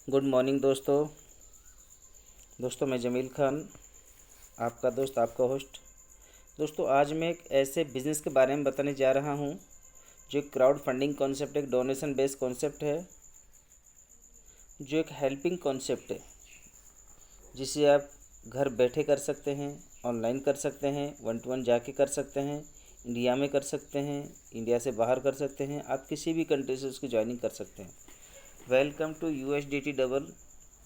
Good morning दोस्तों मैं जमील खान, आपका दोस्त, आपका होस्ट। दोस्तों आज मैं एक ऐसे बिज़नेस के बारे में बताने जा रहा हूँ जो एक क्राउड फंडिंग कॉन्सेप्ट, एक डोनेशन बेस्ड कॉन्सेप्ट है, जो एक हेल्पिंग कॉन्सेप्ट है जिसे आप घर बैठे कर सकते हैं, ऑनलाइन कर सकते हैं, 1-to-1 जाके कर सकते हैं, इंडिया में कर सकते हैं, इंडिया से बाहर कर सकते हैं, आप किसी भी कंट्री से उसकी ज्वाइनिंग कर सकते हैं। Welcome to USDT double.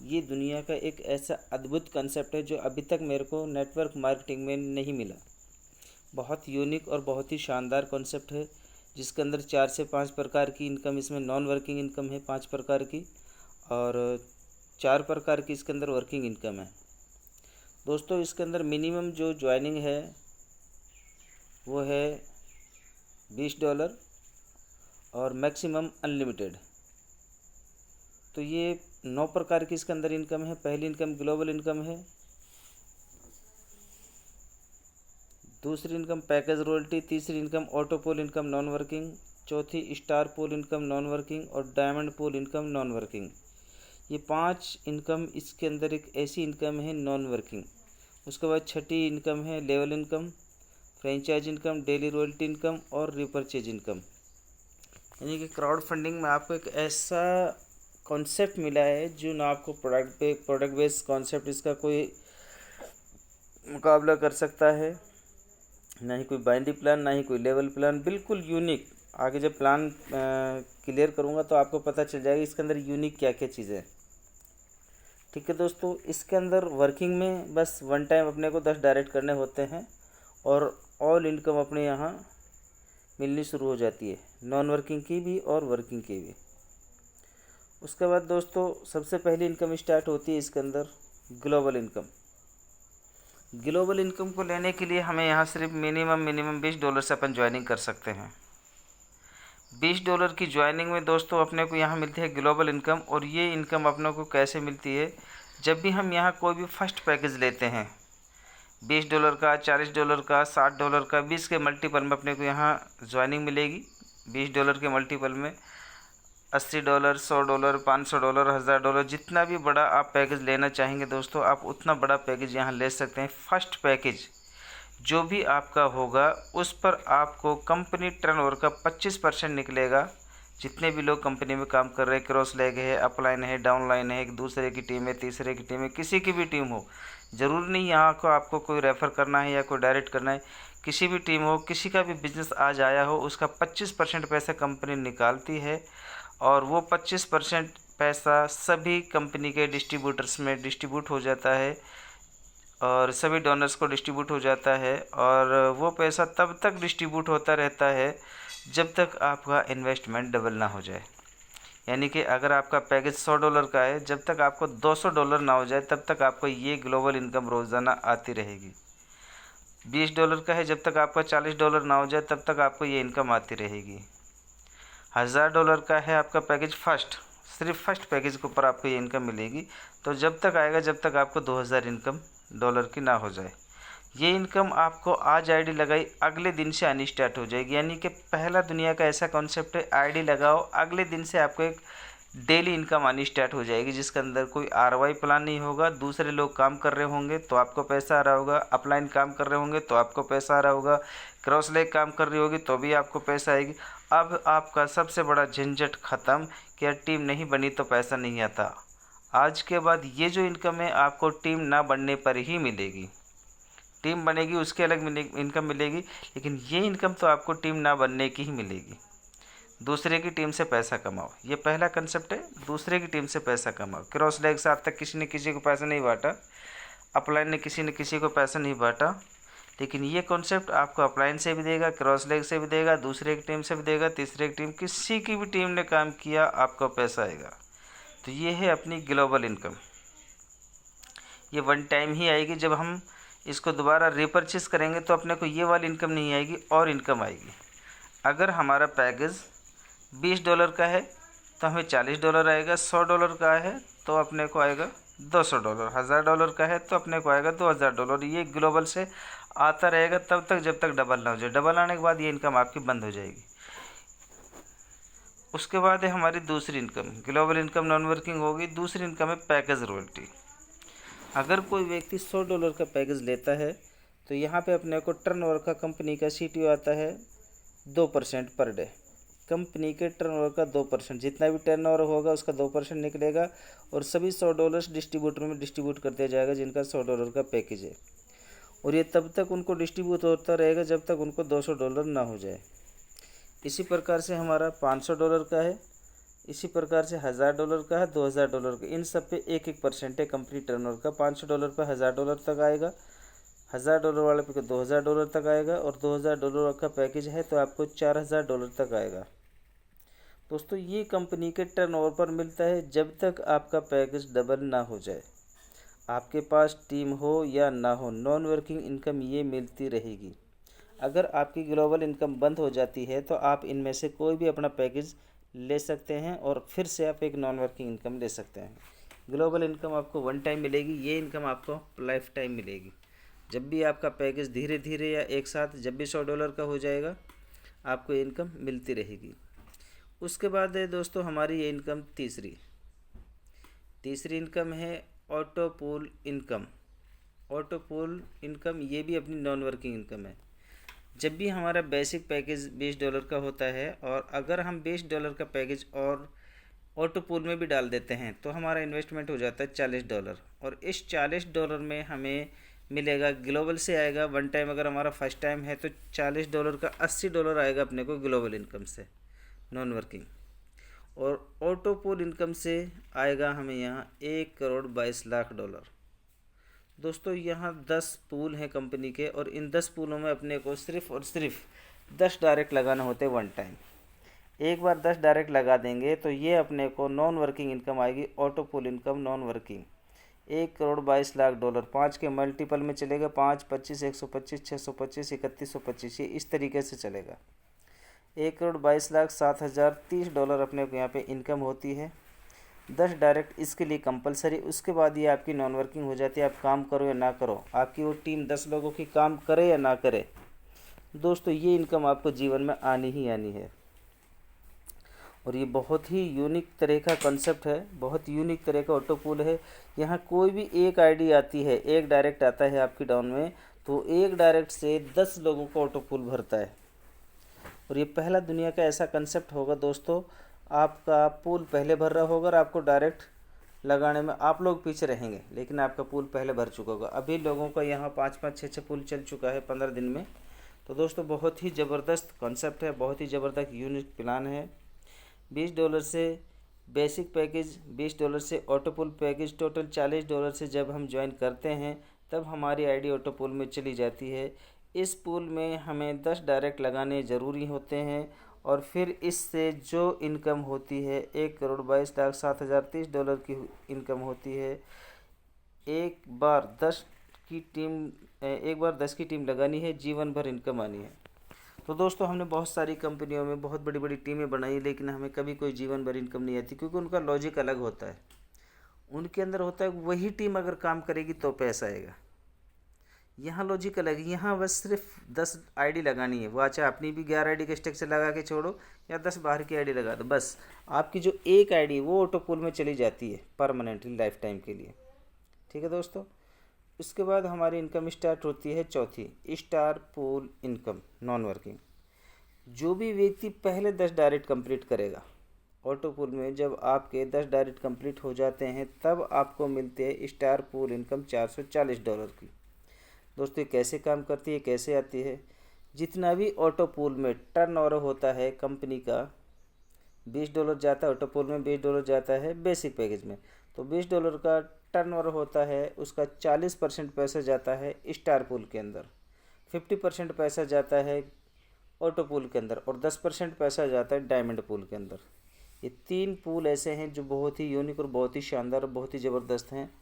ये दुनिया का एक ऐसा अद्भुत कंसेप्ट है जो अभी तक मेरे को नेटवर्क मार्केटिंग में नहीं मिला। बहुत यूनिक और बहुत ही शानदार कॉन्सेप्ट है जिसके अंदर 4 से 5 प्रकार की इनकम, इसमें नॉन वर्किंग इनकम है 5 प्रकार की, और 4 प्रकार की इसके अंदर वर्किंग इनकम है। दोस्तों इसके अंदर मिनिमम जो ज्वाइनिंग है वो है $20 और मैक्सिमम अनलिमिटेड। तो ये 9 प्रकार की इसके अंदर इनकम है। पहली इनकम ग्लोबल इनकम है, दूसरी इनकम पैकेज रॉयल्टी, तीसरी इनकम ऑटो पोल इनकम नॉन वर्किंग, चौथी स्टार पोल इनकम नॉन वर्किंग और डायमंड पोल इनकम नॉन वर्किंग। ये 5 इनकम इसके अंदर एक ऐसी इनकम है नॉन वर्किंग। उसके बाद छठी इनकम है level income, franchise income, daily royalty income और रिपर्चेज इनकम। यानी कि क्राउड फंडिंग में आपको एक ऐसा कॉन्सेप्ट मिला है जो ना आपको प्रोडक्ट बेस्ड कॉन्सेप्ट इसका कोई मुकाबला कर सकता है, ना ही कोई बाइनरी प्लान, ना ही कोई लेवल प्लान। बिल्कुल यूनिक। आगे जब प्लान क्लियर करूँगा तो आपको पता चल जाएगा इसके अंदर यूनिक क्या क्या चीज़ें हैं। ठीक है दोस्तों, इसके अंदर वर्किंग में बस वन टाइम अपने को 10 डायरेक्ट करने होते हैं और ऑल इनकम अपने यहाँ मिलनी शुरू हो जाती है, नॉन वर्किंग की भी और वर्किंग की भी। उसके बाद दोस्तों सबसे पहली इनकम स्टार्ट होती है इसके अंदर ग्लोबल इनकम। ग्लोबल इनकम को लेने के लिए हमें यहाँ सिर्फ मिनिमम $20 से अपन ज्वाइनिंग कर सकते हैं। $20 की ज्वाइनिंग में दोस्तों अपने को यहाँ मिलती है ग्लोबल इनकम। और ये इनकम अपने को कैसे मिलती है, जब भी हम यहाँ कोई भी फर्स्ट पैकेज लेते हैं, $20 का, $40 का, $60 का, 20 के मल्टीपल में अपने को यहाँ ज्वाइनिंग मिलेगी। $20 के मल्टीपल में $80, $100, $500, $1000, जितना भी बड़ा आप पैकेज लेना चाहेंगे दोस्तों, आप उतना बड़ा पैकेज यहाँ ले सकते हैं। फर्स्ट पैकेज जो भी आपका होगा उस पर आपको कंपनी टर्नओवर का 25% निकलेगा। जितने भी लोग कंपनी में काम कर रहे हैं, क्रॉस लेग है, अपलाइन है, डाउनलाइन है, एक दूसरे की टीम है, तीसरे की टीम है, किसी की भी टीम हो, ज़रूर नहीं यहाँ को आपको कोई रेफ़र करना है या कोई डायरेक्ट करना है। किसी भी टीम हो, किसी का भी बिजनेस आज आया हो, उसका 25% पैसा कंपनी निकालती है और वो 25% पैसा सभी कंपनी के डिस्ट्रीब्यूटर्स में डिस्ट्रीब्यूट हो जाता है और सभी डोनर्स को डिस्ट्रीब्यूट हो जाता है। और वो पैसा तब तक डिस्ट्रीब्यूट होता रहता है जब तक आपका इन्वेस्टमेंट डबल ना हो जाए। यानी कि अगर आपका पैकेज $100 का है, जब तक आपको $200 ना हो जाए तब तक आपको ये ग्लोबल इनकम रोज़ाना आती रहेगी। $20 का है, जब तक आपका $40 ना हो जाए तब तक आपको ये इनकम आती रहेगी। $1000 का है आपका पैकेज फर्स्ट, सिर्फ फर्स्ट पैकेज के ऊपर आपको ये इनकम मिलेगी। तो जब तक आएगा जब तक आपको 2000 इनकम डॉलर की ना हो जाए। ये इनकम आपको आज आईडी लगाई अगले दिन से आनी स्टार्ट हो जाएगी। यानी कि पहला दुनिया का ऐसा कॉन्सेप्ट है, आईडी लगाओ अगले दिन से आपको एक डेली इनकम आनी स्टार्ट हो जाएगी, जिसके अंदर कोई ROI प्लान नहीं होगा। दूसरे लोग काम कर रहे होंगे तो आपको पैसा आ रहा होगा, अपलाइन काम कर रहे होंगे तो आपको पैसा आ रहा होगा, क्रॉस लेग काम कर रही होगी तो भी आपको पैसा आएगी। अब आपका सबसे बड़ा झंझट ख़त्म कि यार टीम नहीं बनी तो पैसा नहीं आता। आज के बाद ये जो इनकम है आपको टीम ना बनने पर ही मिलेगी। टीम बनेगी उसके अलग इनकम मिलेगी, लेकिन ये इनकम तो आपको टीम ना बनने की ही मिलेगी। दूसरे की टीम से पैसा कमाओ, ये पहला कंसेप्ट है। दूसरे की टीम से पैसा कमाओ। क्रॉस लेग से आज तक किसी ने किसी को पैसा नहीं बांटा, अपलाइन ने किसी को पैसा नहीं बांटा, लेकिन ये कॉन्सेप्ट आपको अपलाइन से भी देगा, क्रॉस लेग से भी देगा, दूसरे की टीम से भी देगा, तीसरे की टीम, किसी की भी टीम ने काम किया आपको पैसा आएगा। तो ये है अपनी ग्लोबल इनकम। ये वन टाइम ही आएगी। जब हम इसको दोबारा रिपर्चेस करेंगे तो अपने को ये वाली इनकम नहीं आएगी और इनकम आएगी। अगर हमारा पैकेज $20 का है तो हमें $40 आएगा, $100 का है तो अपने को आएगा $200, $1000 का है तो अपने को आएगा $2000। ये ग्लोबल से आता रहेगा तब तक जब तक डबल ना हो जाए। डबल आने के बाद ये इनकम आपकी बंद हो जाएगी। उसके बाद है हमारी दूसरी income, global income non working होगी। दूसरी इनकम है पैकेज रॉयल्टी। अगर कोई व्यक्ति $100 का पैकेज लेता है तो यहाँ पे अपने को टर्नओवर का कंपनी का CTO आता है 2% पर डे। कंपनी के टर्नओवर का 2%, जितना भी टर्नओवर होगा उसका 2% निकलेगा और सभी $100 डिस्ट्रीब्यूटर में डिस्ट्रीब्यूट कर दिया जाएगा जिनका $100 का पैकेज है। और ये तब तक उनको डिस्ट्रीब्यूट होता रहेगा जब तक उनको $200 ना हो जाए। इसी प्रकार से हमारा $500 का है, इसी प्रकार से $1000 का है, $2000 का। इन सब पे 1-1% है कंपनी टर्नओवर का। $500 पे $1000 तक आएगा, $1000 वाले पे $2000 तक आएगा और $2000 का पैकेज है तो आपको $4000 तक आएगा। दोस्तों ये कंपनी के टर्नओवर पर मिलता है जब तक आपका पैकेज डबल ना हो जाए। आपके पास टीम हो या ना हो, नॉन वर्किंग इनकम ये मिलती रहेगी। अगर आपकी ग्लोबल इनकम बंद हो जाती है तो आप इनमें से कोई भी अपना पैकेज ले सकते हैं और फिर से आप एक नॉन वर्किंग इनकम ले सकते हैं। ग्लोबल इनकम आपको वन टाइम मिलेगी, ये इनकम आपको लाइफ टाइम मिलेगी। जब भी आपका पैकेज धीरे धीरे या एक साथ जब भी $100 का हो जाएगा आपको ये इनकम मिलती रहेगी। उसके बाद है दोस्तों हमारी ये इनकम तीसरी इनकम है auto pool income. Auto pool income ये भी अपनी नॉन वर्किंग इनकम है। जब भी हमारा बेसिक पैकेज $20 का होता है और अगर हम $20 का पैकेज और ऑटो पूल में भी डाल देते हैं तो हमारा इन्वेस्टमेंट हो जाता है $40 और इस $40 में हमें मिलेगा, ग्लोबल से आएगा वन टाइम। अगर हमारा फर्स्ट टाइम है तो $40 का $80 आएगा अपने को ग्लोबल इनकम से नॉन वर्किंग, और ऑटो पूल इनकम से आएगा हमें यहाँ $1,22,00,000। दोस्तों यहाँ 10 पूल हैं कंपनी के और इन 10 पूलों में अपने को सिर्फ और सिर्फ 10 डायरेक्ट लगाना होते हैं वन टाइम। एक बार 10 डायरेक्ट लगा देंगे तो ये अपने को नॉन वर्किंग इनकम आएगी, auto pool income non working $1,22,00,000। 5 के मल्टीपल में चलेगा, 5, 25, 125, 625, 3125, ये इस तरीके से चलेगा। $1,22,07,030 अपने को यहाँ पे इनकम होती है। 10 डायरेक्ट इसके लिए कंपलसरी। उसके बाद ये आपकी नॉन वर्किंग हो जाती है। आप काम करो या ना करो, आपकी वो टीम 10 लोगों की काम करे या ना करे, दोस्तों ये इनकम आपको जीवन में आनी ही आनी है। और ये बहुत ही यूनिक तरह का कॉन्सेप्ट है, बहुत यूनिक तरह का ऑटो पूल है। यहाँ कोई भी एक आईडी आती है, एक डायरेक्ट आता है आपकी डाउन में, तो एक डायरेक्ट से 10 लोगों का ऑटो पूल भरता है। और ये पहला दुनिया का ऐसा कंसेप्ट होगा दोस्तों, आपका पूल पहले भर रहा होगा और आपको डायरेक्ट लगाने में आप लोग पीछे रहेंगे, लेकिन आपका पूल पहले भर चुका होगा। अभी लोगों का यहाँ 5-5, 6-6 पूल चल चुका है 15 दिन में। तो दोस्तों बहुत ही ज़बरदस्त कॉन्सेप्ट है, बहुत ही ज़बरदस्त यूनिक प्लान है। $20 से बेसिक पैकेज, $20 से ऑटो पूल पैकेज, टोटल $40 से जब हम ज्वाइन करते हैं तब हमारी आईडी ऑटो पूल में चली जाती है। इस पूल में हमें 10 डायरेक्ट लगाने ज़रूरी होते हैं और फिर इससे जो इनकम होती है $1,22,07,030 की इनकम होती है। एक बार 10 की टीम लगानी है, जीवन भर इनकम आनी है। तो दोस्तों हमने बहुत सारी कंपनियों में बहुत बड़ी बड़ी टीमें बनाई, लेकिन हमें कभी कोई जीवन भर इनकम नहीं आती, क्योंकि उनका लॉजिक अलग होता है। उनके अंदर होता है वही टीम अगर काम करेगी तो पैसा आएगा। यहाँ लॉजिक अलग है, यहाँ बस सिर्फ 10 आईडी लगानी है। वो चाहे अपनी भी 11 आईडी का स्ट्रक्चर लगा के छोड़ो या 10 बाहर की आईडी लगा दो, बस आपकी जो एक आईडी वो ऑटो पूल में चली जाती है परमानेंटली लाइफ टाइम के लिए। ठीक है दोस्तों। उसके बाद हमारी इनकम स्टार्ट होती है चौथी, star pool income non working. जो भी व्यक्ति पहले 10 डायरेक्ट कंप्लीट करेगा ऑटो पूल में, जब आपके 10 डायरेक्ट कंप्लीट हो जाते हैं तब आपको मिलते हैं स्टार पूल इनकम $440 की। दोस्तों ये कैसे काम करती है, कैसे आती है? जितना भी ऑटो पूल में टर्नओवर होता है कंपनी का, $20 जाता है ऑटो पूल में, $20 जाता है बेसिक पैकेज में, तो $20 का टर्नओवर होता है, उसका 40% पैसा जाता है स्टार पूल के अंदर, 50% पैसा जाता है ऑटो पूल के अंदर और 10% पैसा जाता है डायमंड पूल के अंदर। ये 3 पूल ऐसे हैं जो बहुत ही यूनिक और बहुत ही शानदार और बहुत ही ज़बरदस्त हैं।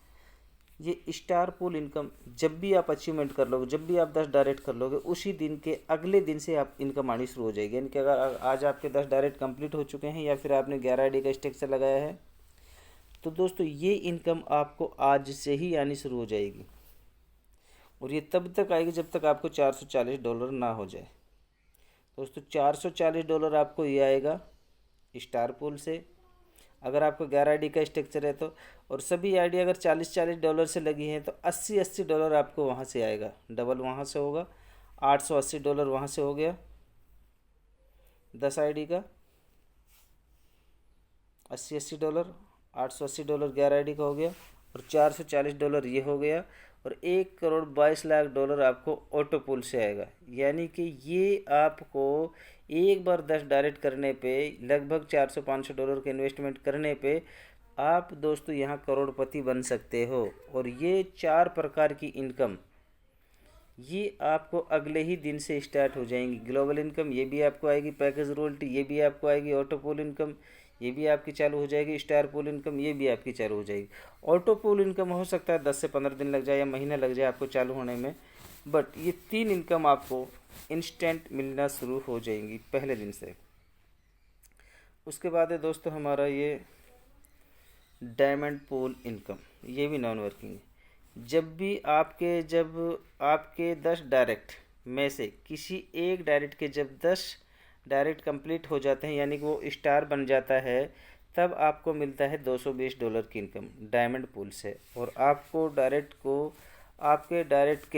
ये स्टार पूल इनकम जब भी आप अचीवमेंट कर लोगे, जब भी आप 10 डायरेक्ट कर लोगे, उसी दिन के अगले दिन से आप इनकम आनी शुरू हो जाएगी। यानी कि अगर आज आपके 10 डायरेक्ट कंप्लीट हो चुके हैं या फिर आपने 11 आईडी का स्ट्रक्चर लगाया है, तो दोस्तों ये इनकम आपको आज से ही आनी शुरू हो जाएगी। और ये तब तक आएगी जब तक आपको $440 ना हो जाए। दोस्तों $440 आपको ये आएगा स्टार पूल से, अगर आपको 11 आईडी का स्ट्रक्चर है तो, और सभी आईडी अगर 40-40 डॉलर से लगी हैं तो 80-80 डॉलर आपको वहाँ से आएगा, डबल वहाँ से होगा, 880 डॉलर वहाँ से हो गया 10 आईडी का, 80-80 डॉलर, 880 डॉलर 11 आईडी का हो गया, और 440 डॉलर ये हो गया, और 1,22,00,000 आपको ऑटो पूल से आएगा। यानी कि ये आपको एक बार 10 डायरेक्ट करने पे लगभग 400-500 डॉलर के इन्वेस्टमेंट करने पे आप दोस्तों यहाँ करोड़पति बन सकते हो। और ये 4 प्रकार की इनकम ये आपको अगले ही दिन से स्टार्ट हो जाएंगी। ग्लोबल इनकम ये भी आपको आएगी, पैकेज रॉयल्टी ये भी आपको आएगी, ऑटो पूल इनकम ये भी आपकी चालू हो जाएगी, स्टार पूल इनकम ये भी आपकी चालू हो जाएगी। ऑटो पूल इनकम हो सकता है 10 से 15 दिन लग जाए या महीना लग जाए आपको चालू होने में, बट ये 3 इनकम आपको इंस्टेंट मिलना शुरू हो जाएंगी पहले दिन से। उसके बाद है दोस्तों हमारा ये डायमंड पूल इनकम, ये भी नॉन वर्किंग है। जब आपके 10 डायरेक्ट में से किसी एक डायरेक्ट के जब 10 डायरेक्ट कंप्लीट हो जाते हैं, यानी कि वो स्टार बन जाता है, तब आपको मिलता है $220 की इनकम डायमंड पूल से। और आपको आपके डायरेक्ट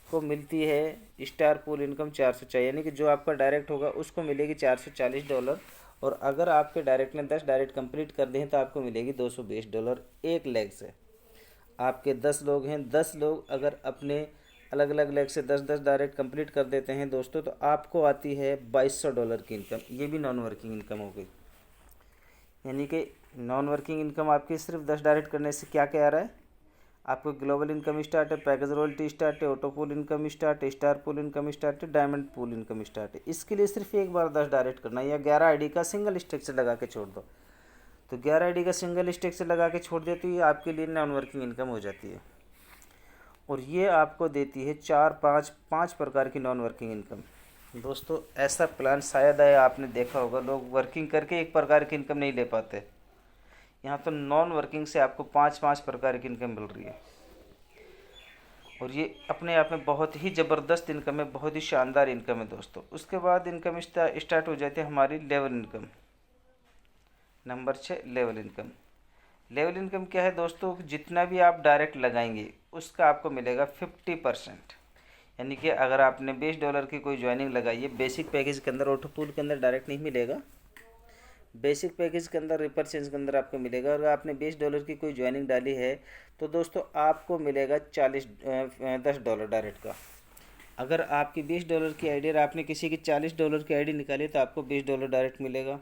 को मिलती है स्टार पूल इनकम 440, यानी कि जो आपका डायरेक्ट होगा उसको मिलेगी $440। और अगर आपके डायरेक्ट ने 10 डायरेक्ट कंप्लीट कर दिए तो आपको मिलेगी $220 एक लेग से। आपके 10 लोग हैं, 10 लोग अगर अपने अलग अलग लेग से 10-10 डायरेक्ट कंप्लीट कर देते हैं दोस्तों, तो आपको आती है $2200 की इनकम। ये भी नॉन वर्किंग इनकम हो गई। यानी कि नॉन वर्किंग इनकम आपकी सिर्फ 10 डायरेक्ट करने से क्या क्या आ रहा है, आपको ग्लोबल इनकम स्टार्ट है, पैकेज रॉयल्टी स्टार्ट है, ऑटो पूल इनकम स्टार्ट है, स्टार पूल इनकम स्टार्ट है, डायमंड पूल इनकम स्टार्ट है। इसके लिए सिर्फ एक बार 10 डायरेक्ट करना है, या 11 आईडी का सिंगल स्ट्रक्चर लगा के छोड़ दो। तो 11 आईडी का सिंगल स्ट्रक्चर लगा के छोड़ देती है, आपके लिए नॉन वर्किंग इनकम हो जाती है। और ये आपको देती है 4-5 प्रकार की नॉन वर्किंग इनकम। दोस्तों ऐसा प्लान शायद है आपने देखा होगा, लोग वर्किंग करके एक प्रकार की इनकम नहीं ले पाते, यहाँ तो नॉन वर्किंग से आपको 5-5 प्रकार की इनकम मिल रही है। और ये अपने आप में बहुत ही ज़बरदस्त इनकम है, बहुत ही शानदार इनकम है दोस्तों। उसके बाद इनकम स्टार्ट हो जाती है हमारी level income. Number 6 level income. Level income क्या है दोस्तों, जितना भी आप डायरेक्ट लगाएंगे उसका आपको मिलेगा 50%। यानी कि अगर आपने $20 की कोई ज्वाइनिंग लगाई है, बेसिक पैकेज के अंदर, ऑटो पूल के अंदर डायरेक्ट नहीं मिलेगा, बेसिक पैकेज के अंदर रिपर चेंज के अंदर आपको मिलेगा। और आपने $20 की कोई ज्वाइनिंग डाली है तो दोस्तों आपको मिलेगा $10 डायरेक्ट का। अगर आपकी $20 की आईडी और आपने किसी की $40 की आईडी निकाली तो आपको $20 डायरेक्ट मिलेगा।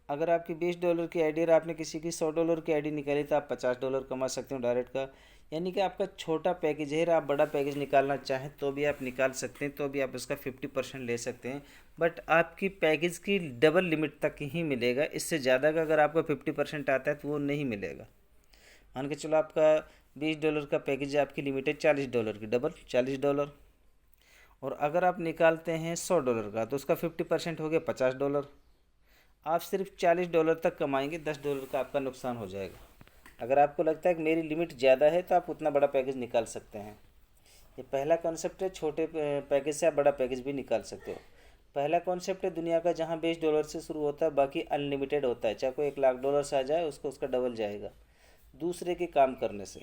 अगर आपकी $20 की आईडी और आपने किसी की $100 की आईडी निकाली तो आप $50 कमा सकते हो डायरेक्ट का। यानी कि आपका छोटा पैकेज है, आप बड़ा पैकेज निकालना चाहें तो भी आप निकाल सकते हैं, तो भी आप उसका 50% ले सकते हैं, बट आपकी पैकेज की डबल लिमिट तक ही मिलेगा। इससे ज़्यादा का अगर आपका 50% आता है तो वो नहीं मिलेगा। मान के चलो आपका $20 का पैकेज है, आपकी लिमिट है $40 की, डबल $40। और अगर आप निकालते हैं $100 का तो उसका 50% हो गया $50। आप सिर्फ $40 तक कमाएंगे, $10 का आपका नुकसान हो जाएगा। अगर आपको लगता है कि मेरी लिमिट ज़्यादा है तो आप उतना बड़ा पैकेज निकाल सकते हैं। ये पहला कॉन्सेप्ट है, छोटे पैकेज से आप बड़ा पैकेज भी निकाल सकते हो। पहला कॉन्सेप्ट है दुनिया का जहाँ $20 से शुरू होता है, बाकी अनलिमिटेड होता है, चाहे कोई $1,00,000 से आ जाए उसको उसका डबल जाएगा दूसरे के काम करने से।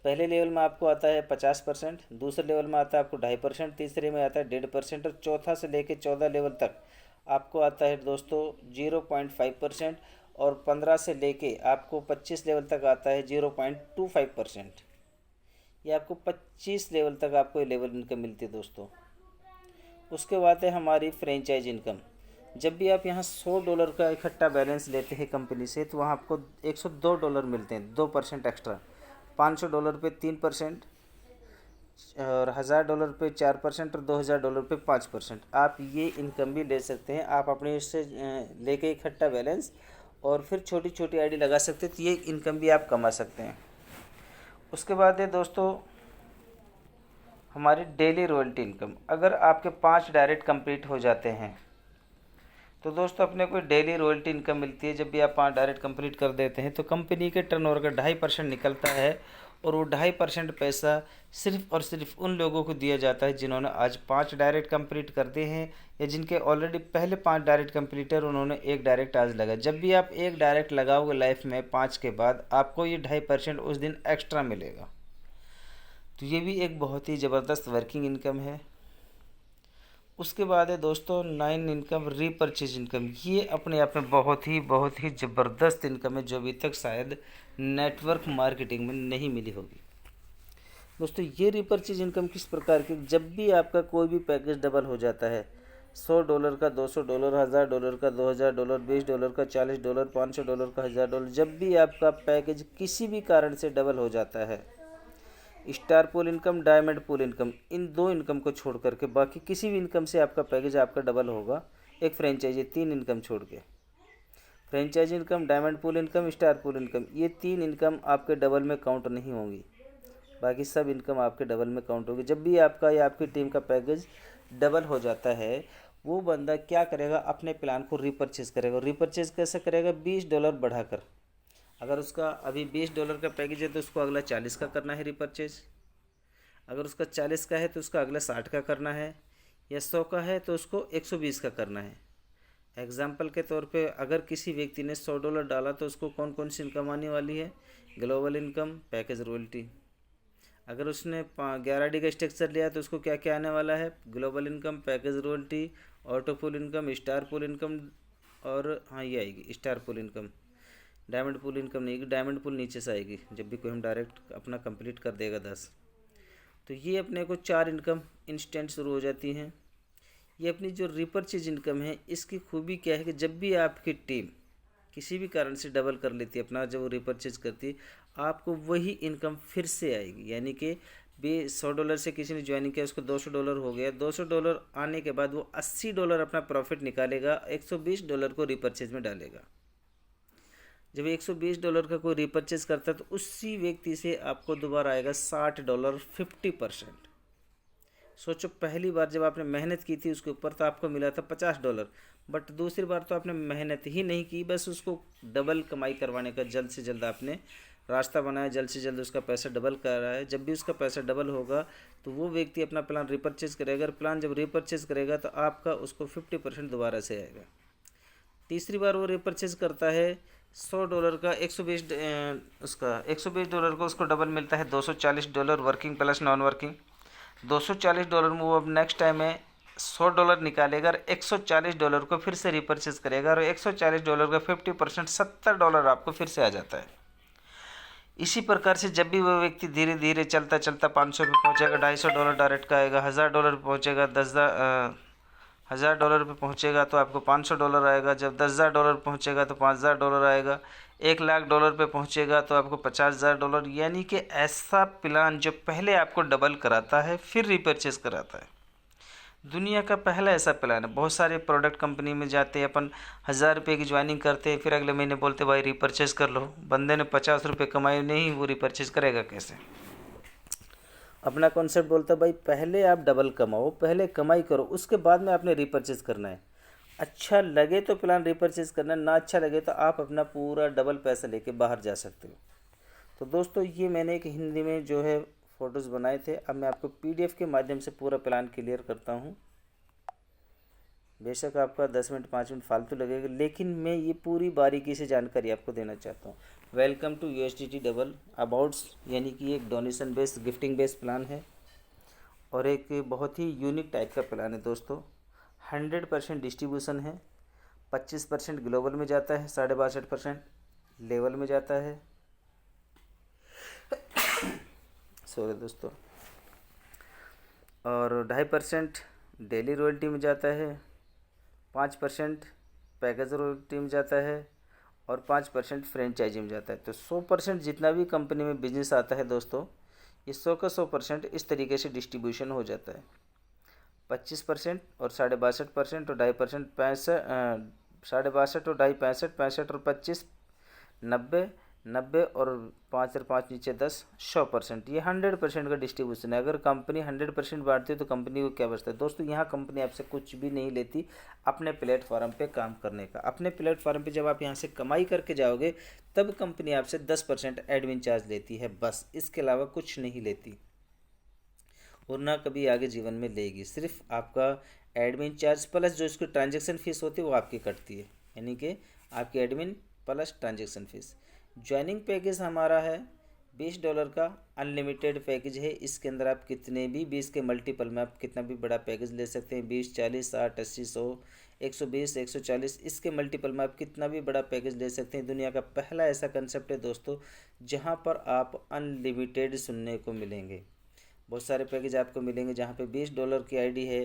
पहले लेवल में आपको आता है 50%, दूसरे लेवल में आता है आपको 2.5%, तीसरे में आता है 1.5%, और चौथा से लेके 14 लेवल तक आपको आता है दोस्तों 0.5%, और 15 से लेके आपको 25 लेवल तक आता है 0.25%। ये आपको 25 लेवल तक आपको लेवल इनकम मिलती है दोस्तों। उसके बाद है हमारी फ्रेंचाइज इनकम। जब भी आप यहाँ $100 का इकट्ठा बैलेंस लेते हैं कंपनी से तो वहाँ आपको $102 मिलते हैं, 2% एक्स्ट्रा। $500 पे 3%, और $1000 पे 4%, और $2000 पे 5%। आप ये इनकम भी ले सकते हैं, आप अपने इससे लेके इकट्ठा बैलेंस और फिर छोटी छोटी आईडी लगा सकते हैं, तो ये इनकम भी आप कमा सकते हैं। उसके बाद है दोस्तों हमारी डेली रॉयल्टी इनकम। अगर आपके 5 डायरेक्ट कंप्लीट हो जाते हैं तो दोस्तों अपने को डेली रॉयल्टी इनकम मिलती है। जब भी आप 5 डायरेक्ट कंप्लीट कर देते हैं तो कंपनी के टर्नओवर का 2.5% निकलता है, और वो 2.5% पैसा सिर्फ और सिर्फ उन लोगों को दिया जाता है जिन्होंने आज 5 डायरेक्ट कंप्लीट कर दिए हैं, या जिनके ऑलरेडी पहले 5 डायरेक्ट कंप्लीट है और उन्होंने एक डायरेक्ट आज लगा। जब भी आप एक डायरेक्ट लगाओगे लाइफ में 5 के बाद, आपको ये 2.5% उस दिन एक्स्ट्रा मिलेगा। तो ये भी एक बहुत ही ज़बरदस्त वर्किंग इनकम है। उसके बाद है दोस्तों 9 इनकम, रीपर्चेज इनकम। ये अपने आप में बहुत ही ज़बरदस्त इनकम है, जो अभी तक शायद नेटवर्क मार्केटिंग में नहीं मिली होगी। दोस्तों ये रीपर्चेज इनकम किस प्रकार की, जब भी आपका कोई भी पैकेज डबल हो जाता है, $100 का $200, $1000 का $2000, $20 का $40, $500 का $1000, जब भी आपका पैकेज किसी भी कारण से डबल हो जाता है, star pool income, diamond pool income, इन 2 इनकम को छोड़ करके बाकी किसी भी इनकम से आपका पैकेज आपका डबल होगा। एक फ्रेंचाइजी, 3 इनकम छोड़ के, franchise income, diamond pool income, star pool income, ये 3 इनकम आपके डबल में काउंट नहीं होंगी। बाकी सब इनकम आपके डबल में काउंट होगी। जब भी आपका या आपकी टीम का पैकेज डबल हो जाता है, वो बंदा क्या करेगा, अपने प्लान को रीपरचेज करेगा। रीपरचेज कैसे करेगा, $20 बढ़ाकर। अगर उसका अभी $20 का पैकेज है तो उसको अगला 40 का करना है रीपरचेज। अगर उसका 40 का है तो उसका अगला 60 का करना है, या 100 का है तो उसको 120 का करना है। एग्जाम्पल के तौर पे अगर किसी व्यक्ति ने $100 डाला तो उसको कौन कौन सी इनकम आने वाली है, ग्लोबल इनकम, पैकेज रॉयल्टी। अगर उसने 11D का स्ट्रक्चर लिया तो उसको क्या क्या आने वाला है, global income, package royalty, auto pool income, star pool income, और हाँ ये आएगी star pool income. Diamond pool income नहीं आएगी, डायमंड पुल नीचे से आएगी जब भी कोई हम डायरेक्ट अपना कंप्लीट कर देगा 10। तो ये अपने को 4 इनकम इंस्टेंट शुरू हो जाती हैं। ये अपनी जो रीपरचेज इनकम है, इसकी खूबी क्या है कि जब भी आपकी टीम किसी भी कारण से डबल कर लेती है अपना, जब वो रीपरचेज करती है, आपको वही इनकम फिर से आएगी। यानी कि $100 से किसी ने ज्वाइनिंग किया, उसको $200 हो गया, $200 आने के बाद वो $80 अपना प्रॉफिट निकालेगा, $120 को रीपरचेज में डालेगा। जब $120 का कोई रीपरचेज करता है तो उसी व्यक्ति से आपको दोबारा आएगा $60, 50%। सोचो पहली बार जब आपने मेहनत की थी उसके ऊपर तो आपको मिला था $50, बट दूसरी बार तो आपने मेहनत ही नहीं की, बस उसको डबल कमाई करवाने का जल्द से जल्द आपने रास्ता बनाया, जल्द से जल्द उसका पैसा डबल कर रहा है। जब भी उसका पैसा डबल होगा तो वो व्यक्ति अपना प्लान रीपरचेज करेगा। अगर प्लान जब रीपरचेज करेगा तो आपका उसको 50% दोबारा से आएगा। तीसरी बार वो रीपरचेज करता है $100 का, उसका $120 को उसको डबल मिलता है $240 वर्किंग प्लस नॉन वर्किंग। $240 में वो अब नेक्स्ट टाइम में $100 निकालेगा और $140 को फिर से रीपरचेज करेगा, और $140 का 50% $70 आपको फिर से आ जाता है। इसी प्रकार से जब भी वो व्यक्ति धीरे धीरे चलता चलता 500 पे पहुँचेगा, $250 डायरेक्ट का आएगा, $1000 पे पहुँचेगा, $1000 पे पहुँचेगा तो आपको $500 आएगा। जब $10,000 पहुँचेगा तो $5000 आएगा। $1,00,000 पे पहुँचेगा तो आपको $50,000। यानी कि ऐसा प्लान जो पहले आपको डबल कराता है फिर रीपरचेज कराता है, दुनिया का पहला ऐसा प्लान है। बहुत सारे प्रोडक्ट कंपनी में जाते हैं, अपन ₹1000 की ज्वाइनिंग करते हैं, फिर अगले महीने बोलते भाई रीपरचेज कर लो। बंदे ने ₹50 कमाए नहीं, वो रीपरचेज करेगा कैसे। अपना कॉन्सेप्ट बोलता है भाई पहले आप डबल कमाओ, पहले कमाई करो, उसके बाद में आपने रीपरचेज करना है। अच्छा लगे तो प्लान रीपरचेज करना, ना अच्छा लगे तो आप अपना पूरा डबल पैसा लेके बाहर जा सकते हो। तो दोस्तों ये मैंने एक हिंदी में जो है फ़ोटोज़ बनाए थे, अब मैं आपको PDF के माध्यम से पूरा प्लान क्लियर करता हूँ। बेशक आपका 10 मिनट 5 मिनट फालतू लगेगा, लेकिन मैं ये पूरी बारीकी से जानकारी आपको देना चाहता हूँ। Welcome to USDT double abouts, यानी कि एक donation based gifting based plan है और एक बहुत ही यूनिक टाइप का प्लान है दोस्तों। 100% डिस्ट्रीब्यूशन है, 25% ग्लोबल में जाता है, 62.5% लेवल में जाता है, सॉरी दोस्तों, और 2.5% डेली रॉयल्टी में जाता है, 5% पैकेज रॉयल्टी में जाता है और 5% फ्रेंचाइजी में जाता है। तो 100% जितना भी कंपनी में बिजनेस आता है दोस्तों, ये 100 का 100% इस तरीके से डिस्ट्रीब्यूशन हो जाता है। 25% और 62.5% और 2.5% 62.5 और 2.5 65 और 25 90 90 और 5 और 5 नीचे 10, 100%। ये 100% का डिस्ट्रीब्यूशन है। अगर कंपनी 100% बांटती है तो कंपनी को क्या बचता है दोस्तों? यहाँ कंपनी आपसे कुछ भी नहीं लेती अपने प्लेटफॉर्म पे काम करने का। अपने प्लेटफॉर्म पे जब आप यहाँ से कमाई करके जाओगे तब कंपनी आपसे 10% एडमिन चार्ज लेती है, बस। इसके अलावा कुछ नहीं लेती और ना कभी आगे जीवन में लेगी। सिर्फ आपका एडमिन चार्ज प्लस जो इसकी ट्रांजैक्शन फ़ीस होती है वो आपकी कटती है, यानी कि आपकी admin plus transaction fees. Joining package हमारा है $20 का अनलिमिटेड पैकेज है। इसके अंदर आप कितने भी 20 के मल्टीपल में आप कितना भी बड़ा पैकेज ले सकते हैं। 20, 40, 60, 80, 100, 120, 140, इसके मल्टीपल में आप कितना भी बड़ा पैकेज ले सकते हैं। दुनिया का पहला ऐसा कंसेप्ट है दोस्तों जहाँ पर आप अनलिमिटेड सुनने को मिलेंगे। बहुत सारे पैकेज आपको मिलेंगे जहाँ पे $20 की आईडी है,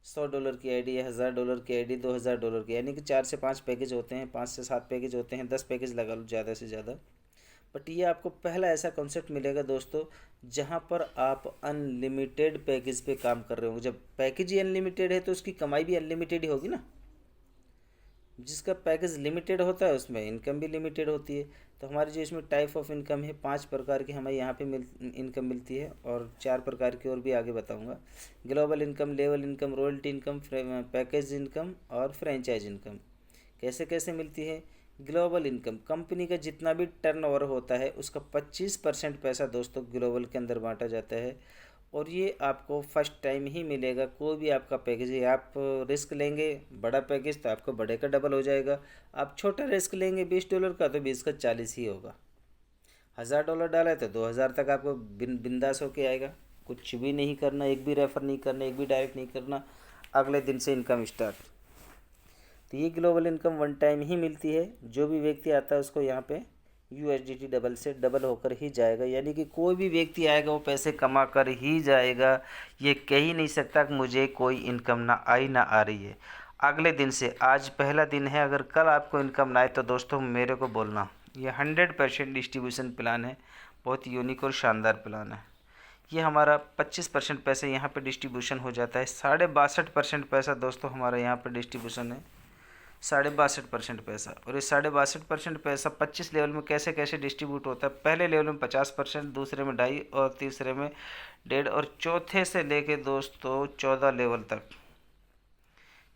$100 की आईडी है, $1000 की आईडी, $2000 की, यानी कि 4 से 5 पैकेज होते हैं, 5 से 7 पैकेज होते हैं, 10 पैकेज लगा लो ज़्यादा से ज़्यादा। बट ये आपको पहला ऐसा कॉन्सेप्ट मिलेगा दोस्तों जहाँ पर आप अनलिमिटेड पैकेज पे काम कर रहे होंगे। जब पैकेज ही अनलिमिटेड है तो उसकी कमाई भी अनलिमिटेड ही होगी ना। जिसका पैकेज लिमिटेड होता है उसमें इनकम भी लिमिटेड होती है। तो हमारी जो इसमें टाइप ऑफ इनकम है 5 प्रकार की हमें यहाँ पे इनकम मिलती है और 4 प्रकार की और भी आगे बताऊँगा। Global income, level income, royalty income, package income और फ्रेंचाइज इनकम। कैसे कैसे मिलती है? ग्लोबल इनकम, कंपनी का जितना भी टर्नओवर होता है उसका 25% पैसा दोस्तों ग्लोबल के अंदर बांटा जाता है और ये आपको फर्स्ट टाइम ही मिलेगा। कोई भी आपका पैकेज है, आप रिस्क लेंगे बड़ा पैकेज तो आपको बड़े का डबल हो जाएगा। आप छोटा रिस्क लेंगे $20 का तो 20 का 40 ही होगा। $1000 डाला है तो 2000 तक आपको बिंदास होके आएगा। कुछ भी नहीं करना, एक भी रेफ़र नहीं करना, एक भी डायरेक्ट नहीं करना, अगले दिन से इनकम स्टार्ट। तो ये ग्लोबल इनकम वन टाइम ही मिलती है। जो भी व्यक्ति आता है उसको यहाँ पे USDT डबल से डबल होकर ही जाएगा, यानी कि कोई भी व्यक्ति आएगा वो पैसे कमा कर ही जाएगा। ये कह ही नहीं सकता कि मुझे कोई इनकम ना आई ना आ रही है। अगले दिन से, आज पहला दिन है, अगर कल आपको इनकम ना आए तो दोस्तों मेरे को बोलना। ये 100% डिस्ट्रीब्यूशन प्लान है, बहुत यूनिक और शानदार प्लान है। ये हमारा 25% पैसा यहाँ पे डिस्ट्रीब्यूशन हो जाता है। 62.5% पैसा दोस्तों हमारा यहाँ पे डिस्ट्रीब्यूशन है, 62.5% पैसा। और ये 62.5% पैसा 25 लेवल में कैसे कैसे डिस्ट्रीब्यूट होता है? पहले लेवल में 50%, दूसरे में 2.5 और तीसरे में 1.5 और चौथे से लेके दोस्तों 14 लेवल तक,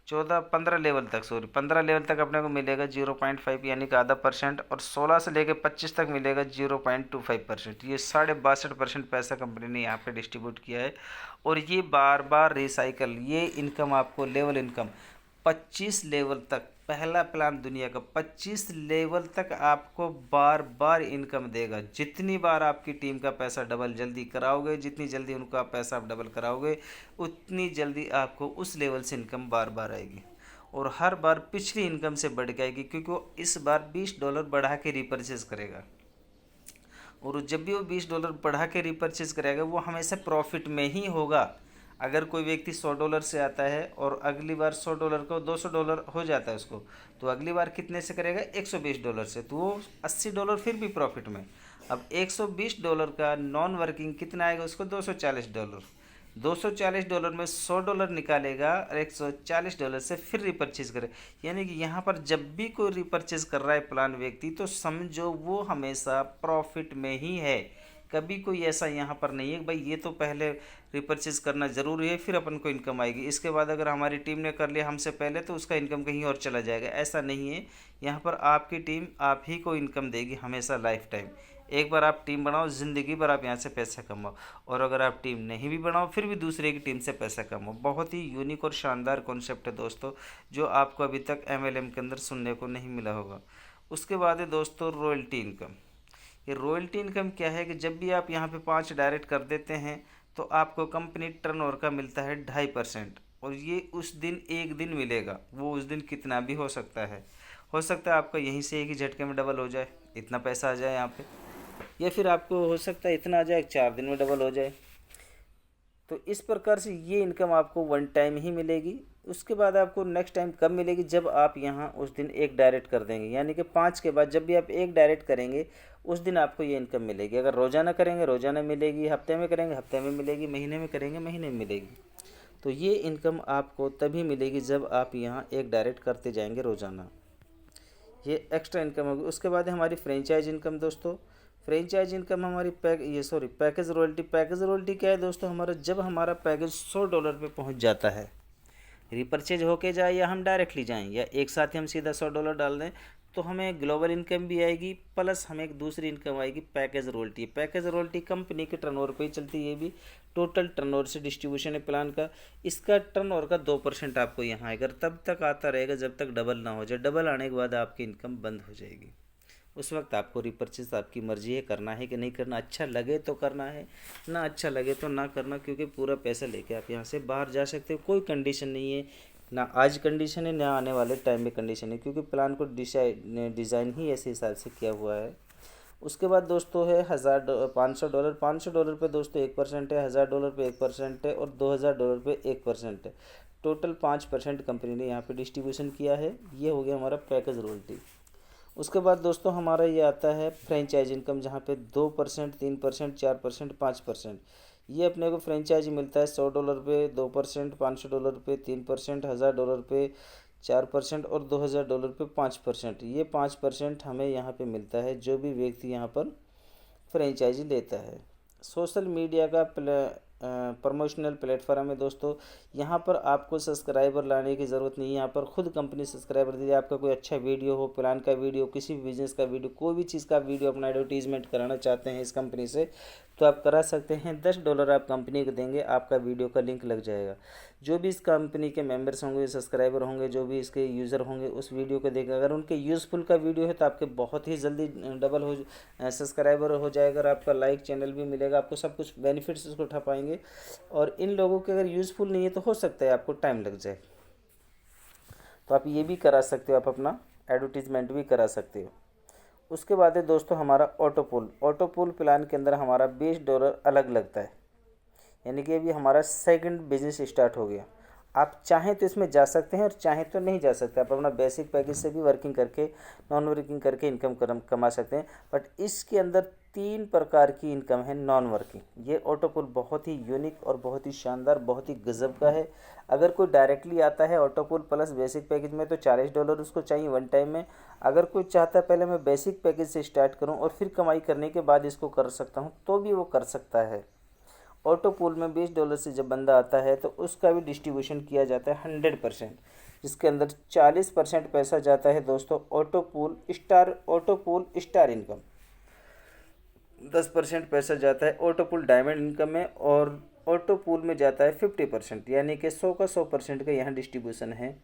15 लेवल तक, 15 लेवल तक अपने को मिलेगा 0.5 यानी कि आधा परसेंट, और 16 से लेके 25 तक मिलेगा 0.25%। ये 62.5% पैसा कंपनी ने यहाँ पे डिस्ट्रीब्यूट किया है। और ये बार बार रिसाइकल, ये इनकम आपको लेवल इनकम 25 लेवल तक, पहला प्लान दुनिया का 25 लेवल तक आपको बार बार इनकम देगा। जितनी बार आपकी टीम का पैसा डबल जल्दी कराओगे, जितनी जल्दी उनका पैसा आप डबल कराओगे, उतनी जल्दी आपको उस लेवल से इनकम बार बार आएगी और हर बार पिछली इनकम से बढ़ के आएगी, क्योंकि वो इस बार $20 बढ़ा के रिपर्चेज करेगा। और जब भी वो $20 बढ़ा के रिपर्चेज करेगा वो हमेशा प्रॉफिट में ही होगा। अगर कोई व्यक्ति $100 से आता है और अगली बार $100 को $200 हो जाता है उसको, तो अगली बार कितने से करेगा? $120 से, तो वो $80 फिर भी प्रॉफिट में। अब $120 का नॉन वर्किंग कितना आएगा उसको? $240। $240 में $100 निकालेगा और $140 से फिर रिपर्चेज करे। यानी कि यहाँ पर जब भी कोई रिपर्चेज कर रहा है प्लान व्यक्ति, तो समझो वो हमेशा प्रॉफिट में ही है। कभी कोई ऐसा यहाँ पर नहीं है कि भाई ये तो पहले रिपर्चेज करना ज़रूरी है फिर अपन को इनकम आएगी, इसके बाद अगर हमारी टीम ने कर लिया हमसे पहले तो उसका इनकम कहीं और चला जाएगा। ऐसा नहीं है। यहाँ पर आपकी टीम आप ही को इनकम देगी हमेशा, लाइफ टाइम। एक बार आप टीम बनाओ, ज़िंदगी भर आप यहाँ से पैसा कमाओ, और अगर आप टीम नहीं भी बनाओ फिर भी दूसरे की टीम से पैसा कमाओ। बहुत ही यूनिक और शानदार कॉन्सेप्ट है दोस्तों, जो आपको अभी तक MLM के अंदर सुनने को नहीं मिला होगा। उसके बाद है दोस्तों रॉयल्टी इनकम। ये रॉयल्टी इनकम क्या है कि जब भी आप यहाँ पे 5 डायरेक्ट कर देते हैं तो आपको कंपनी टर्नओवर का मिलता है 2.5%, और ये उस दिन एक दिन मिलेगा। वो उस दिन कितना भी हो सकता है आपका यहीं से एक ही झटके में डबल हो जाए, इतना पैसा आ जाए यहाँ पे, या फिर आपको हो सकता है इतना आ जाए 4 दिन में डबल हो जाए। तो इस प्रकार से ये इनकम आपको वन टाइम ही मिलेगी। उसके बाद आपको नेक्स्ट टाइम कब मिलेगी? जब आप यहाँ उस दिन एक डायरेक्ट कर देंगे, यानी कि 5 के बाद जब भी आप एक डायरेक्ट करेंगे उस दिन आपको ये इनकम मिलेगी। अगर रोज़ाना करेंगे रोज़ाना मिलेगी, हफ्ते में करेंगे हफ्ते में मिलेगी, महीने में करेंगे महीने में मिलेगी। तो ये इनकम आपको तभी मिलेगी जब आप यहाँ एक डायरेक्ट करते जाएंगे रोज़ाना। ये एक्स्ट्रा इनकम होगी। उसके बाद है हमारी फ्रेंचाइज इनकम दोस्तों। फ्रेंचाइज इनकम हमारी पैकेज रॉयल्टी। पैकेज रॉयल्टी क्या है दोस्तों, हमारा जब हमारा पैकेज $100 पे पहुंच जाता है, रिपर्चेज होके जाए या हम डायरेक्टली जाएं या एक साथ ही हम सीधा $100 डाल दें, तो हमें ग्लोबल इनकम भी आएगी, प्लस हमें एक दूसरी इनकम आएगी package royalty. Package royalty company के टर्नओवर पे ही चलती है, ये भी टोटल टर्नओवर से डिस्ट्रीब्यूशन है प्लान का। इसका टर्नओवर का 2% आपको यहाँ आएगा, तब तक आता रहेगा जब तक डबल ना हो जाए। डबल आने के बाद आपकी इनकम बंद हो जाएगी। उस वक्त आपको रिपर्चेज आपकी मर्जी है, करना है कि नहीं करना। अच्छा लगे तो करना है, ना अच्छा लगे तो ना करना, क्योंकि पूरा पैसा लेके आप यहाँ से बाहर जा सकते हो। कोई कंडीशन नहीं है, ना आज कंडीशन है ना आने वाले टाइम में कंडीशन है, क्योंकि प्लान को डिज़ाइन ही ऐसे हिसाब से किया हुआ है। उसके बाद दोस्तों है $500। $500 पे दोस्तों 1% है, $1000 पे 1% है, और $2000 पे 1% है। टोटल 5% कंपनी ने यहाँ पे डिस्ट्रीब्यूशन किया है। ये हो गया हमारा पैकेज रॉयल्टी। उसके बाद दोस्तों हमारा ये आता है फ्रेंचाइज इनकम, जहाँ पे 2%, 3%, 4%, 5%। ये अपने को फ्रेंचाइज मिलता है $100 पे 2%, $500 पे 3%, $1000 पे 4% और $2000 पे 5%। ये 5% हमें यहाँ पे मिलता है जो भी व्यक्ति यहाँ पर फ्रेंचाइजी लेता है। सोशल मीडिया का प्रमोशनल प्लेटफॉर्म है दोस्तों। यहाँ पर आपको सब्सक्राइबर लाने की ज़रूरत नहीं है, यहाँ पर खुद कंपनी सब्सक्राइबर दीजिए। आपका कोई अच्छा वीडियो हो, प्लान का वीडियो, किसी भी बिजनेस का वीडियो, कोई भी चीज़ का वीडियो अपना एडवर्टीजमेंट कराना चाहते हैं इस कंपनी से, तो आप करा सकते हैं। $10 आप कंपनी को देंगे, आपका वीडियो का लिंक लग जाएगा। जो भी इस कंपनी के मेंबर्स होंगे, सब्सक्राइबर होंगे, जो भी इसके यूज़र होंगे, उस वीडियो को देखें। अगर उनके यूज़फुल का वीडियो है तो आपके बहुत ही जल्दी डबल हो सब्सक्राइबर हो जाएगा, और आपका लाइक चैनल भी मिलेगा, आपको सब कुछ बेनिफिट्स उसको उठा पाएंगे। और इन लोगों के अगर यूज़फुल नहीं है तो हो सकता है आपको टाइम लग जाए, तो आप ये भी करा सकते हो, आप अपना एडवर्टीजमेंट भी करा सकते हो। उसके बाद है दोस्तों हमारा ऑटोपूल। ऑटोपूल प्लान के अंदर हमारा $20 अलग लगता है, यानी कि अभी हमारा सेकंड बिजनेस स्टार्ट हो गया। आप चाहें तो इसमें जा सकते हैं और चाहें तो नहीं जा सकते। आप अपना बेसिक पैकेज से भी वर्किंग करके, नॉन वर्किंग करके इनकम कमा सकते हैं। बट इसके अंदर 3 प्रकार की इनकम है नॉन वर्किंग। ये ऑटोपूल बहुत ही यूनिक और बहुत ही शानदार, बहुत ही गजब का है। अगर कोई डायरेक्टली आता है ऑटोपूल प्लस बेसिक पैकेज में, तो $40 उसको चाहिए वन टाइम में। अगर कोई चाहता है पहले मैं बेसिक पैकेज से स्टार्ट करूँ और फिर कमाई करने के बाद इसको कर सकता हूँ, तो भी वो कर सकता है। ऑटोपूल में $20 से जब बंदा आता है तो उसका भी डिस्ट्रीब्यूशन किया जाता है 100%, जिसके अंदर 40% पैसा जाता है दोस्तों ऑटोपूल स्टार इनकम। 10% पैसा जाता है ऑटोपूल डायमंड इनकम में, और ऑटोपूल में जाता है 50%, यानी कि 100 का 100% का यहाँ डिस्ट्रीब्यूशन है।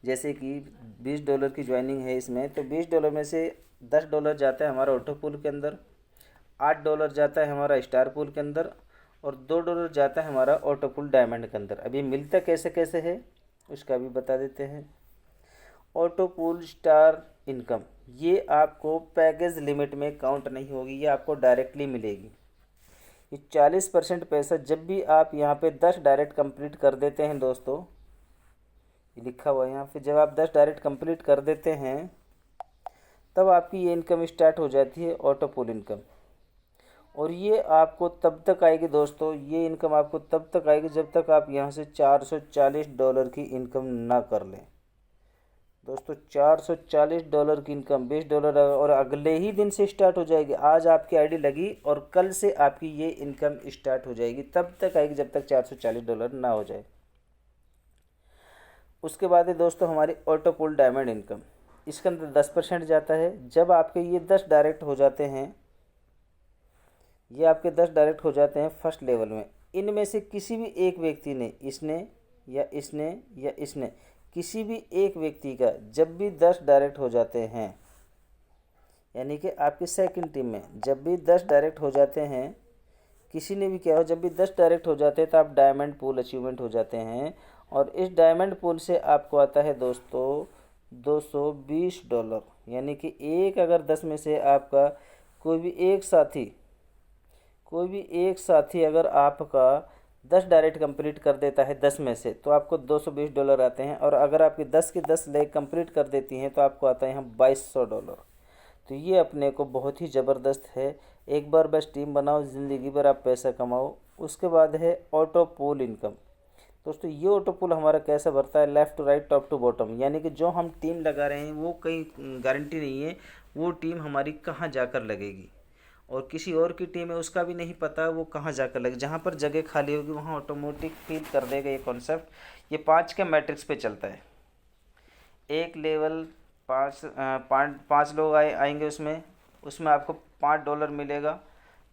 जैसे कि $20 की ज्वाइनिंग है इसमें, तो $20 में से $10 जाता है हमारा ऑटोपूल के अंदर, $8 जाता है हमारा स्टार पूल के अंदर, और $2 जाता है हमारा ऑटोपूल डायमंड के अंदर। अभी मिलता कैसे कैसे है उसका भी बता देते हैं। ऑटोपूल स्टार इनकम ये आपको पैकेज लिमिट में काउंट नहीं होगी, ये आपको डायरेक्टली मिलेगी। ये 40% पैसा जब भी आप यहाँ पे 10 डायरेक्ट कंप्लीट कर देते हैं दोस्तों, ये लिखा हुआ है यहाँ पे, जब आप 10 डायरेक्ट कंप्लीट कर देते हैं तब आपकी ये इनकम स्टार्ट हो जाती है ऑटोपूल इनकम। और ये आपको तब तक आएगी दोस्तों, ये इनकम आपको तब तक आएगी जब तक आप यहाँ से $440 की इनकम ना कर लें दोस्तों। $440 की इनकम $20 और अगले ही दिन से स्टार्ट हो जाएगी। आज आपकी आईडी लगी और कल से आपकी ये इनकम स्टार्ट हो जाएगी, तब तक आएगी जब तक $440 ना हो जाए। उसके बाद है दोस्तों हमारी ऑटोपूल डायमंड इनकम। इसके अंदर 10% जाता है। जब आपके ये 10 डायरेक्ट हो जाते हैं, ये आपके 10 डायरेक्ट हो जाते हैं फर्स्ट लेवल में, इनमें से किसी भी एक व्यक्ति ने, इसने या इसने या इसने, किसी भी एक व्यक्ति का जब भी 10 डायरेक्ट हो जाते हैं, यानी कि आपकी सेकंड टीम में जब भी 10 डायरेक्ट हो जाते हैं, किसी ने भी क्या हो, जब भी 10 डायरेक्ट हो जाते हैं तो आप डायमंड पूल अचीवमेंट हो जाते हैं। और इस डायमंड पूल से आपको आता है दोस्तों $220, यानी कि एक अगर 10 में से आपका कोई भी एक साथी अगर आपका 10 डायरेक्ट कंप्लीट कर देता है 10 में से, तो आपको $220 आते हैं। और अगर आपकी 10 की 10 लेग कंप्लीट कर देती हैं तो आपको आता है यहाँ $2200। तो ये अपने को बहुत ही ज़बरदस्त है। एक बार बस टीम बनाओ, ज़िंदगी भर आप पैसा कमाओ। उसके बाद है ऑटोपूल इनकम। दोस्तों ये ऑटो पुल हमारा कैसे भरता है, left to right, top to bottom, यानी कि जो हम टीम लगा रहे हैं वो कहीं गारंटी नहीं है वो टीम हमारी कहाँ जाकर लगेगी, और किसी और की टीम है उसका भी नहीं पता वो कहाँ जाकर लगे। जहाँ पर जगह खाली होगी वहाँ ऑटोमेटिक फिल कर देगा ये कॉन्सेप्ट। ये 5 के मैट्रिक्स पे चलता है। एक लेवल 5 लोग आएंगे उसमें उसमें आपको $5 मिलेगा।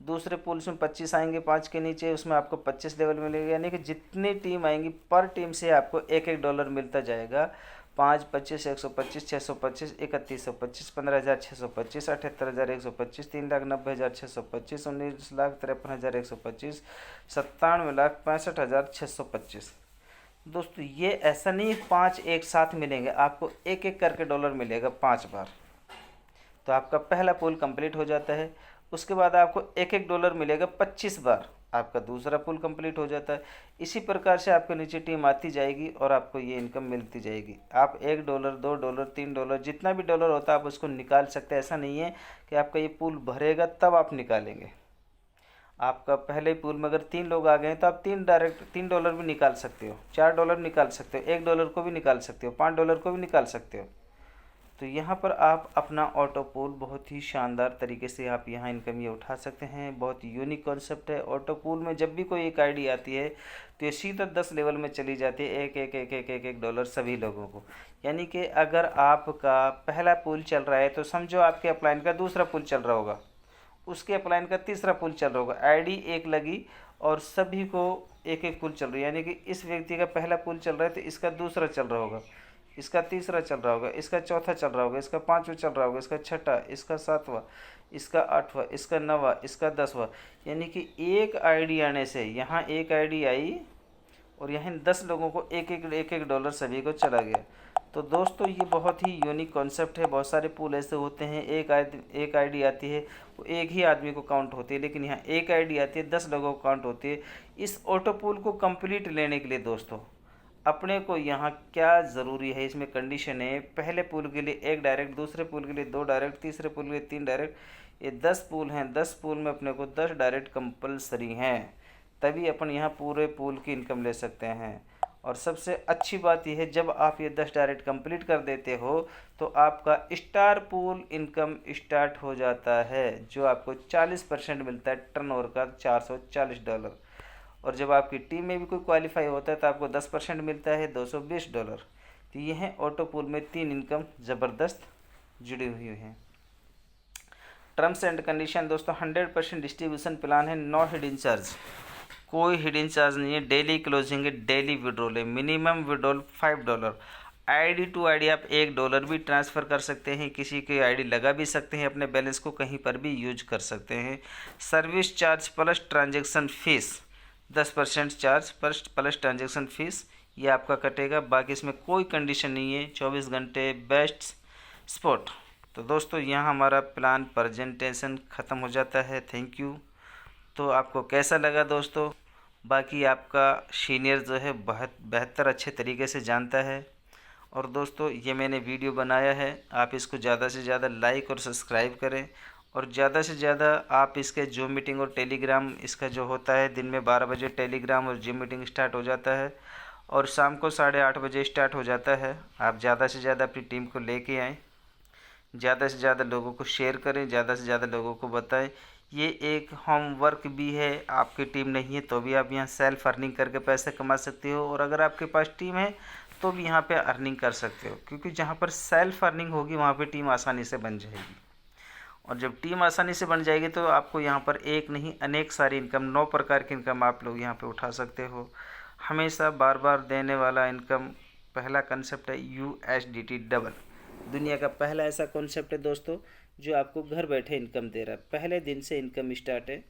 दूसरे पूल में 25 आएंगे 5 के नीचे, उसमें आपको 25 लेवल मिलेगा। यानी कि जितनी टीम आएंगी पर टीम से आपको $1 मिलता जाएगा। 5, 25, 125, 625, 3125, 15,625, 78,125, 3,90,625, 19,53,125, 97,65,625। दोस्तों ये ऐसा नहीं 5 एक साथ मिलेंगे, आपको एक एक करके डॉलर मिलेगा 5 बार। तो आपका पहला पूल कंप्लीट हो जाता है। उसके बाद आपको एक एक डॉलर मिलेगा 25 बार, आपका दूसरा पूल कंप्लीट हो जाता है। इसी प्रकार से आपके नीचे टीम आती जाएगी और आपको ये इनकम मिलती जाएगी। आप $1, $2, $3 जितना भी डॉलर होता है आप उसको निकाल सकते हैं। ऐसा नहीं है कि आपका ये पूल भरेगा तब आप निकालेंगे। आपका पहले पूल में अगर 3 लोग आ गए तो आप डायरेक्ट $3 भी निकाल सकते हो, $4 निकाल सकते हो, $1 को भी निकाल सकते हो, $5 को भी निकाल सकते हो। तो यहाँ पर आप अपना ऑटो पूल बहुत ही शानदार तरीके से आप यहाँ इनकम ये उठा सकते हैं। बहुत यूनिक कॉन्सेप्ट है। ऑटो पूल में जब भी कोई एक आईडी आती है तो ये सीधा 10 लेवल में चली जाती है, एक डॉलर सभी लोगों को। यानी कि अगर आपका पहला पूल चल रहा है तो समझो आपके अपलाइन का दूसरा पूल चल रहा होगा, उसके अपलाइन का तीसरा पुल चल रहा होगा, आईडी एक लगी और सभी को एक एक पुल चल रही है। यानी कि इस व्यक्ति का पहला पुल चल रहा है तो इसका दूसरा चल रहा होगा, इसका तीसरा चल रहा होगा, इसका चौथा चल रहा होगा, इसका 5वां चल रहा होगा, इसका छठा, इसका 7वां, इसका 8वां, इसका 9वां, इसका 10वां। यानी कि एक आईडी आने से यहाँ एक आईडी आई और यहाँ 10 लोगों को एक डॉलर सभी को चला गया। तो दोस्तों ये बहुत ही यूनिक कॉन्सेप्ट है। बहुत सारे पूल ऐसे होते हैं, एक आईडी आती है वो एक ही आदमी को काउंट होती है, लेकिन यहाँ एक आईडी आती है 10 लोगों को काउंट होती है। इस ऑटो पूल को कंप्लीट लेने के लिए दोस्तों अपने को यहाँ क्या ज़रूरी है, इसमें कंडीशन है। पहले पूल के लिए 1 डायरेक्ट, दूसरे पूल के लिए 2 डायरेक्ट, तीसरे पूल के लिए 3 डायरेक्ट। ये 10 पूल हैं, 10 पूल में अपने को 10 डायरेक्ट कंपलसरी हैं, तभी अपन यहाँ पूरे पूल की इनकम ले सकते हैं। और सबसे अच्छी बात यह है जब आप ये 10 डायरेक्ट कंप्लीट कर देते हो तो आपका स्टार पूल इनकम स्टार्ट हो जाता है, जो आपको 40% मिलता है टर्नओवर का, $440। और जब आपकी टीम में भी कोई क्वालिफाई होता है तो आपको 10% मिलता है, $220। तो ये हैं ऑटो पूल में 3 इनकम ज़बरदस्त जुड़ी हुई हैं। टर्म्स एंड कंडीशन दोस्तों 100% डिस्ट्रीब्यूशन प्लान है, नो हिडन चार्ज, कोई हिडन चार्ज नहीं है। डेली क्लोजिंग है, डेली विड्रॉल है, minimum withdrawal $5। ID to ID आप $1 भी ट्रांसफ़र कर सकते हैं, किसी की आईडी लगा भी सकते हैं, अपने बैलेंस को कहीं पर भी यूज कर सकते हैं। Service charge plus transaction fees 10% charge plus transaction fees ये आपका कटेगा। बाकी इसमें कोई कंडीशन नहीं है, 24 घंटे बेस्ट स्पॉट। तो दोस्तों यहाँ हमारा प्लान प्रेजेंटेशन ख़त्म हो जाता है। Thank you. तो आपको कैसा लगा दोस्तों? बाकी आपका सीनियर जो है बहुत बेहतर अच्छे तरीके से जानता है। और दोस्तों ये मैंने वीडियो बनाया है, आप इसको ज़्यादा से ज़्यादा लाइक और सब्सक्राइब करें, और ज़्यादा से ज़्यादा आप इसके जूम मीटिंग और टेलीग्राम इसका जो होता है दिन में 12 बजे टेलीग्राम और जूम मीटिंग स्टार्ट हो जाता है और शाम को 8:30 बजे स्टार्ट हो जाता है। आप ज़्यादा से ज़्यादा अपनी टीम को लेके आएँ, ज़्यादा से ज़्यादा लोगों को शेयर करें, ज़्यादा से ज़्यादा लोगों को बताएं। ये एक होमवर्क भी है, आपकी टीम नहीं है तो भी आप यहाँ सेल्फ अर्निंग करके पैसे कमा सकते हो, और अगर आपके पास टीम है तो भी यहाँ पे अर्निंग कर सकते हो, क्योंकि जहाँ पर सेल्फ अर्निंग होगी वहाँ पे टीम आसानी से बन जाएगी। और जब टीम आसानी से बन जाएगी तो आपको यहाँ पर एक नहीं अनेक सारी इनकम, 9 प्रकार की इनकम आप लोग यहाँ पे उठा सकते हो। हमेशा बार बार देने वाला इनकम पहला कंसेप्ट है USDT डबल। दुनिया का पहला ऐसा कॉन्सेप्ट है दोस्तों जो आपको घर बैठे इनकम दे रहा है, पहले दिन से इनकम स्टार्ट है।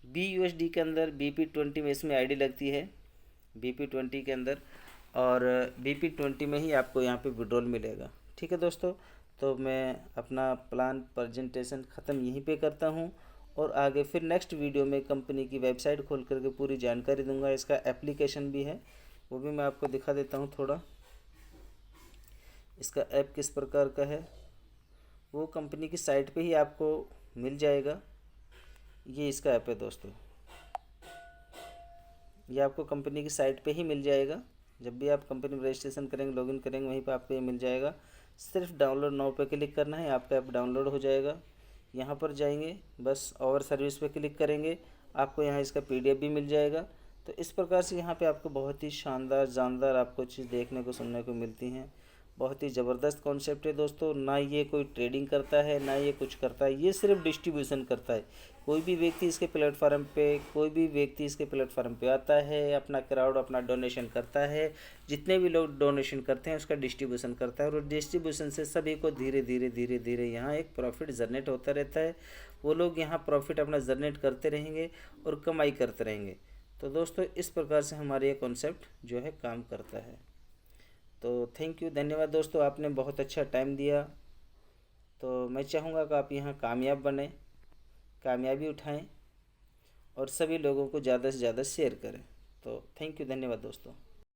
BUSD के अंदर BP20 में इसमें आईडी लगती है, BP20 के अंदर, और BP20 में ही आपको यहाँ पे विड्रॉल मिलेगा। ठीक है दोस्तों, तो मैं अपना प्लान प्रेजेंटेशन ख़त्म यहीं पे करता हूँ, और आगे फिर नेक्स्ट वीडियो में कंपनी की वेबसाइट खोल करके पूरी जानकारी दूंगा। इसका एप्लीकेशन भी है, वो भी मैं आपको दिखा देता हूँ थोड़ा। इसका ऐप किस प्रकार का है वो कंपनी की साइट पे ही आपको मिल जाएगा। ये इसका ऐप है दोस्तों। ये आपको कंपनी की साइट पे ही मिल जाएगा। जब भी आप कंपनी में रजिस्ट्रेशन करेंगे, लॉगिन करेंगे, वहीं पे आपको ये मिल जाएगा। सिर्फ डाउनलोड नाउ पे क्लिक करना है, आपका ऐप डाउनलोड हो जाएगा। यहाँ पर जाएंगे, बस और सर्विस पे क्लिक करेंगे, आपको यहाँ इसका PDF भी मिल जाएगा। तो इस प्रकार से यहाँ पे आपको बहुत ही शानदार जानदार आपको चीज़ देखने को सुनने को मिलती हैं। बहुत ही ज़बरदस्त कॉन्सेप्ट है दोस्तों। ना ये कोई ट्रेडिंग करता है, ना ये कुछ करता है, ये सिर्फ डिस्ट्रीब्यूशन करता है। कोई भी व्यक्ति इसके प्लेटफार्म पे आता है, अपना क्राउड अपना डोनेशन करता है, जितने भी लोग डोनेशन करते हैं उसका डिस्ट्रीब्यूशन करता है, और डिस्ट्रीब्यूशन से सभी को धीरे धीरे धीरे धीरे यहाँ एक प्रॉफिट जनरेट होता रहता है। वो लोग यहाँ प्रॉफिट अपना जनरेट करते रहेंगे और कमाई करते रहेंगे। तो दोस्तों इस प्रकार से हमारे ये कॉन्सेप्ट जो है काम करता है। तो थैंक यू, धन्यवाद दोस्तों, आपने बहुत अच्छा टाइम दिया। तो मैं चाहूँगा कि आप यहाँ कामयाब बने, कामयाबी उठाएं और सभी लोगों को ज़्यादा से ज़्यादा शेयर करें। तो थैंक यू, धन्यवाद दोस्तों।